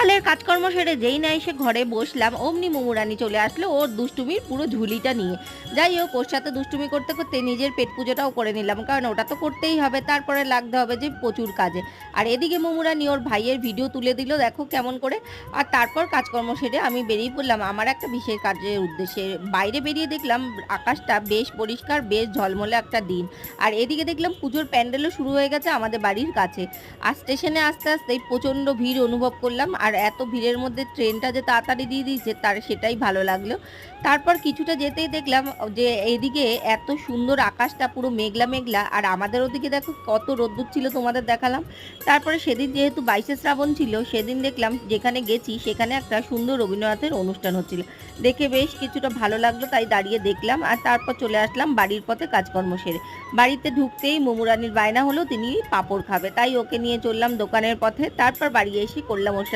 সকালের কাজকর্ম সেরে যেই না এসে ঘরে বসলাম অমনি মোমোরানি চলে আসলো ওর দুষ্টুমির পুরো ঝুলিটা নিয়ে। যাই হোক, ওর সাথে দুষ্টুমি করতে করতে নিজের পেট পুজোটাও করে নিলাম, কারণ ওটা তো করতেই হবে, তারপরে লাগতে হবে যে প্রচুর কাজে। আর এদিকে মোমোরানি ওর ভাইয়ের ভিডিও তুলে দিল, দেখো কেমন করে। আর তারপর কাজকর্ম সেরে আমি বেরিয়ে পড়লাম আমার একটা বিশেষ কাজের উদ্দেশ্যে। বাইরে বেরিয়ে দেখলাম আকাশটা বেশ পরিষ্কার, বেশ ঝলমলে একটা দিন। আর এদিকে দেখলাম পুজোর প্যান্ডেলও শুরু হয়ে গেছে আমাদের বাড়ির কাছে। আর স্টেশনে আসতে আসতেই প্রচণ্ড ভিড় অনুভব করলাম, আর এত ভিড়ের মধ্যে ট্রেনটা যে তাড়াতাড়ি দিয়ে দিয়েছে তার সেটাই ভালো লাগলো। তারপর কিছুটা যেতেই দেখলাম যে এইদিকে এত সুন্দর আকাশটা পুরো মেঘলা মেঘলা, আর আমাদের ওদিকে দেখো কত রোদ্দুর ছিল তোমাদের দেখালাম। তারপরে সেদিন যেহেতু 22শে শ্রাবণ ছিল, সেদিন দেখলাম যেখানে গেছি সেখানে একটা সুন্দর রবীন্দ্রনাথের অনুষ্ঠান হচ্ছিল। দেখে বেশ কিছুটা ভালো লাগলো, তাই দাঁড়িয়ে দেখলাম। আর তারপর চলে আসলাম বাড়ির পথে কাজকর্ম সেরে। বাড়িতে ঢুকতেই মোমোরানির বায়না হলো তিনি পাঁপড় খাবে, তাই ওকে নিয়ে চললাম দোকানের পথে। তারপর বাড়ি এসে করলাম ওর সাথে